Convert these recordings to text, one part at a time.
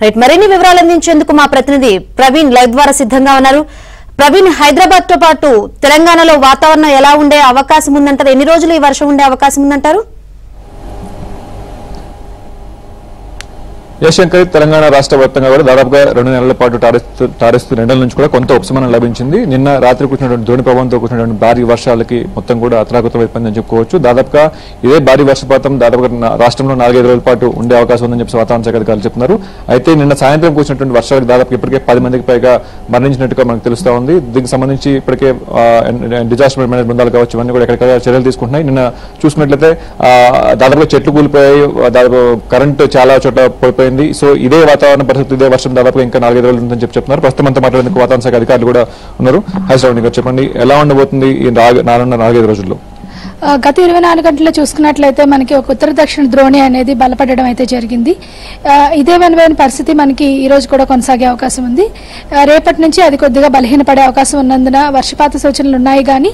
Right మరిన్ని వివరాలు అందించేందుకు మా ప్రతినిధి ప్రవీణ్ లైవ్ ద్వారా సిద్ధంగా ఉన్నారు. ప్రవీణ్, హైదరాబాద్ తో పాటు తెలంగాణలో వాతావరణం ఎలా ఉండే అవకాశం ఉందంటారు? ఎన్ని రోజులు ఈ వర్షం ఉండే అవకాశం ఉందంటారు? జయశంకర్, తెలంగాణ రాష్ట్ర వ్యాప్తంగా కూడా దాదాపుగా 2 నెలల పాటు టారెస్తు ఎండల నుంచి కూడా కొంత ఉపశమనం లభించింది. నిన్న రాత్రి కూర్చున్నటువంటి ద్రోణి ప్రభావంతో కూర్చున్నటువంటి భారీ వర్షాలకి మొత్తం కూడా అతలాకుతలం అయిపోయిందని చెప్పుకోవచ్చు. దాదాపుగా ఇదే భారీ వర్షపాతం దాదాపుగా రాష్ట్రంలో 4-5 రోజుల పాటు ఉండే అవకాశం ఉందని చెప్పి వాతావరణ శాఖ అధికారులు చెప్తున్నారు. అయితే నిన్న సాయంత్రం కూర్చున్నటువంటి వర్షాలకు దాదాపు ఇప్పటికే 10 మందికి పైగా మరణించినట్టుగా మనకు తెలుస్తా ఉంది. దీనికి సంబంధించి ఇప్పటికే డిజాస్టర్ మేనేజ్మెంట్ బృందాలు కావచ్చు, ఇవన్నీ కూడా ఎక్కడికక్కడ చర్యలు తీసుకుంటున్నాయి. నిన్న చూసుకున్నట్లయితే దాదాపుగా చెట్లు కూలిపోయాయి, దాదాపు కరెంటు చాలా చోట్ల పోయిపోయింది. సో ఇదే వాతావరణ పరిస్థితి, ఇదే వర్షం దాదాపుగా ఇంకా 4-5 రోజులు ఉందని చెప్తున్నారు. ప్రస్తుతం అంతా మాట్లాడేందుకు వాతావరణ శాఖ అధికారులు కూడా ఉన్నారు. హైదరాబాద్ గారు చెప్పండి, ఎలా ఉండబోతుంది ఈ 4-5 రోజుల్లో? గత 24 గంటల్లో చూసుకున్నట్లయితే మనకి ఒక ఉత్తర దక్షిణ ద్రోణి అనేది బలపడడం అయితే జరిగింది. ఇదే వెనువైన పరిస్థితి మనకి ఈ రోజు కూడా కొనసాగే అవకాశం ఉంది. రేపటి నుంచి అది కొద్దిగా బలహీనపడే అవకాశం ఉన్నందున వర్షపాత సూచనలు ఉన్నాయి, కానీ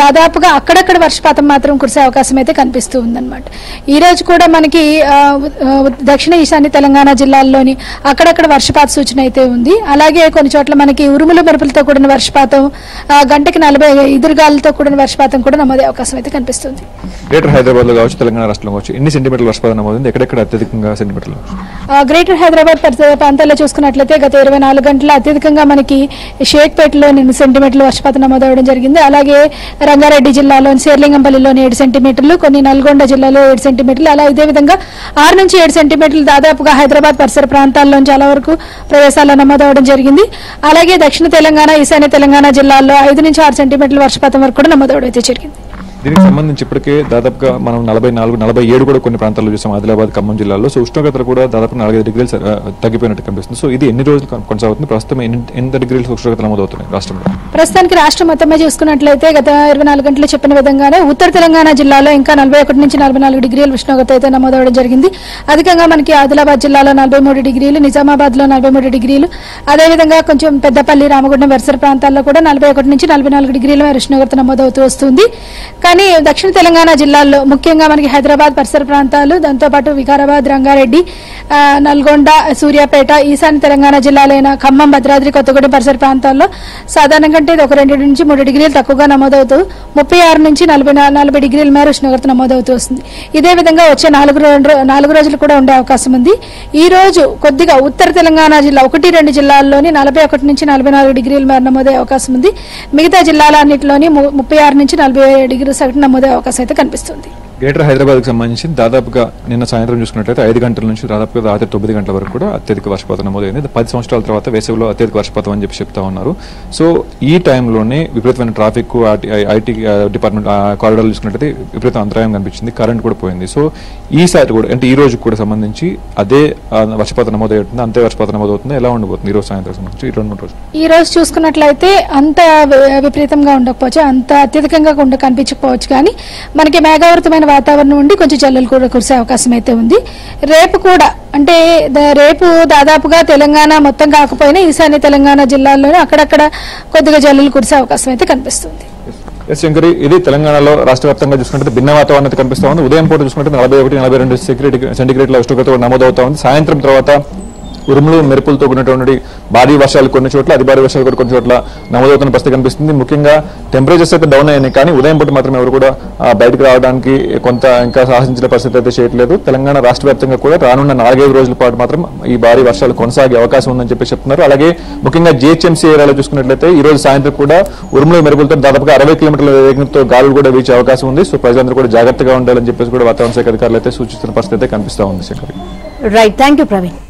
దాదాపుగా అక్కడక్కడ వర్షపాతం మాత్రం కురిసే అవకాశం అయితే కనిపిస్తూ ఉందన్నమాట. ఈ రోజు కూడా మనకి దక్షిణ ఈశాన్య తెలంగాణ జిల్లాల్లోని అక్కడక్కడ వర్షపాత సూచన అయితే ఉంది. అలాగే కొన్ని చోట్ల మనకి ఉరుములు మెరుపులతో కూడిన వర్షపాతం, గంటకి 40 ఎదురుగాలతో కూడిన వర్షపాతం కూడా నమోదే అవకాశం అయితే కనిపిస్తుంది. గ్రేటర్ హైదరాబాద్ లో కావచ్చు, తెలంగాణ రాష్ట్రంలో కావచ్చు, ఎన్ని సెంటీమీటర్ల వర్షపాతం నమోదైంది? ఎక్కడెక్కడ అత్యధికంగా సెంటీమీటర్లు? గ్రేటర్ హైదరాబాద్ ప్రాంతాల్లో చూసుకున్నట్లయితే గత 24 గంటల అత్యధికంగా మనకి షేక్పేటలో 8 సెంటీమీటర్ల వర్షపాతం నమోదవడం జరిగింది. అలాగే రంగారెడ్డి జిల్లాలోని శేర్లింగంపల్లిలోని 7 సెంటీమీటర్లు, కొన్ని నల్గొండ జిల్లాలో 7 సెంటీమీటర్లు, అలా ఇదే విధంగా 6 నుంచి 7 సెంటీమీటర్లు దాదాపుగా హైదరాబాద్ పరిసర ప్రాంతాల్లో చాలా వరకు ప్రదేశాల్లో నమోదవడం జరిగింది. అలాగే దక్షిణ తెలంగాణ, ఈశాన్య తెలంగాణ జిల్లాల్లో 5 నుంచి 6 సెంటీమీటర్ల వర్షపాతం వరకు కూడా నమోదవడం అయితే జరిగింది. దీనికి సంబంధించి ఇప్పటికే దాదాపుగా మనం 44-47 కూడా కొన్ని ప్రాంతాల్లో చూసాం, ఆదిలాబాద్, ఖమ్మం జిల్లాలో. సో ఉష్ణోగ్రతలు కూడా దాదాపు 4-5 డిగ్రీలు తగ్గిపోయినట్టు కనిపిస్తుంది. సో ఇది ఎన్ని రోజులు కొనసాగుతుంది? ప్రస్తుతం ఎంత డిగ్రీల ఉష్ణోగ్రతలు నమోదవుతున్నాయి రాష్ట్రంలో? ప్రస్తుతానికి రాష్ట్రం మొత్తమే చూసుకున్నట్లయితే గత 24 గంటలు చెప్పిన విధంగానే ఉత్తర తెలంగాణ జిల్లాలో ఇంకా 41 నుంచి 44 డిగ్రీల ఉష్ణోగ్రత అయితే నమోదవడం జరిగింది. అధికంగా మనకి ఆదిలాబాద్ జిల్లాలో 43 డిగ్రీలు, నిజామాబాద్ లో 43 డిగ్రీలు, అదేవిధంగా కొంచెం పెద్దపల్లి, రామగుండం పరిసర ప్రాంతాల్లో కూడా 41 నుంచి 44 డిగ్రీల మేర ఉష్ణోగ్రత నమోదవుతూ వస్తుంది. కానీ దక్షిణ తెలంగాణ జిల్లాల్లో ముఖ్యంగా మనకి హైదరాబాద్ పరిసర ప్రాంతాలు, దాంతోపాటు వికారాబాద్, రంగారెడ్డి, నల్గొండ, సూర్యాపేట, ఈశాన్య తెలంగాణ జిల్లాలైన ఖమ్మం, భద్రాద్రి కొత్తగూడెం పరిసర ప్రాంతాల్లో సాధారణంగా అంటే ఒక 2 నుంచి 3 డిగ్రీలు తక్కువగా నమోదవుతూ 36 నుంచి 40 డిగ్రీల మేర ఉష్ణోగ్రత నమోదవుతూ వస్తుంది. ఇదే విధంగా వచ్చే 4 రోజులు కూడా ఉండే అవకాశం ఉంది. ఈ రోజు కొద్దిగా ఉత్తర తెలంగాణ జిల్లా 1-2 జిల్లాల్లోని 41 నుంచి 44 డిగ్రీల మేర నమోదే అవకాశం ఉంది. మిగతా జిల్లాలన్నింటిలోని 36 నుంచి 47 డిగ్రీల సగటు నమోదే అవకాశం అయితే కనిపిస్తుంది. గ్రేటర్ హైదరాబాద్ కి సంబంధించి దాదాపుగా నిన్న సాయంత్రం చూసుకున్నట్లయితే 5 గంటల నుంచి దాదాపుగా రాత్రి 9 గంటల వరకు కూడా అత్యధిక వర్షపాతం నమోదైంది. 10 సంవత్సరాల తర్వాత వేసవిలో అత్యధిక వర్షపాతం అని చెప్పి చెప్తా ఉన్నారు. సో ఈ టైంలోనే విపరీతమైన ట్రాఫిక్, ఐటీ డిపార్ట్మెంట్ కారిడార్లు చూసుకున్నట్లయితే విపరీత అంతరాయం కనిపించింది, కరెంట్ కూడా పోయింది. సో ఈసారి కూడా అంటే ఈ రోజు కూడా సంబంధించి అదే వర్షపాతం నమోదవుతుంది, అంతే వర్షపాతం నమోదవుతుంది. ఎలా ఉండబోతుంది ఈ రోజు సాయంత్రం సంబంధించి ఈ 2-3 రోజులు? ఈ రోజు చూసుకున్నట్లయితే అంత విపరీతంగా ఉండకపోవచ్చు, అంత అత్యధికంగా కనిపించకపోవచ్చు, కానీ మనకి మేఘావృతమైన వాతావరణం ఉండి కొంచెం జల్లులు కూడా కురిసే అవకాశం అయితే ఉంది. రేపు కూడా అంటే రేపు దాదాపుగా తెలంగాణ మొత్తం కాకపోయినా ఈశాన్య తెలంగాణ జిల్లాల్లోనే అక్కడక్కడ కొద్దిగా జల్లులు కురిసే అవకాశం అయితే కనిపిస్తుంది. శంకరి, ఇది తెలంగాణలో రాష్ట్ర వ్యాప్తంగా చూసుకుంటే భిన్న వాతావరణం కనిపిస్తా ఉంది. ఉదయం పూట చూసుకుంటే 41-42 సెంటీగ్రేడ్ల ఉష్ణోగ్రత నమోదవుతా ఉంది. సాయంత్రం తర్వాత ఉరుములు మెరుపులతో కూడినటువంటి భారీ వర్షాలు కొన్ని చోట్ల, అతి భారీ వర్షాలు కూడా కొన్ని చోట్ల నమోదవుతున్న పరిస్థితి కనిపిస్తుంది. ముఖ్యంగా టెంపరేచర్స్ అయితే డౌన్ అయ్యాయి, కానీ ఉదయం పూట మాత్రం ఎవరు కూడా బయటకు రావడానికి కొంత ఇంకా సాహసించిన పరిస్థితి అయితే చేయట్లేదు. తెలంగాణ రాష్ట్ర వ్యాప్తంగా కూడా రానున్న 4-5 రోజుల పాటు మాత్రం ఈ భారీ వర్షాలు కొనసాగే అవకాశం ఉందని చెప్పి చెప్తున్నారు. అలాగే ముఖ్యంగా జిహెచ్ఎంసీ ఏరియాలో చూసుకున్నట్లయితే ఈ రోజు సాయంత్రం కూడా ఉరుములు మెరుపులతో దాదాపుగా 60 కిలోమీటర్ల వేగంతో గాలులు కూడా వీచే అవకాశం ఉంది. సో ప్రజలందరూ కూడా జాగ్రత్తగా ఉండాలని చెప్పేసి కూడా వాతావరణ శాఖ అధికారులు అయితే సూచిస్తున్న పరిస్థితి అయితే కనిపిస్తా ఉంది. Shankari, right, thank you Praveen.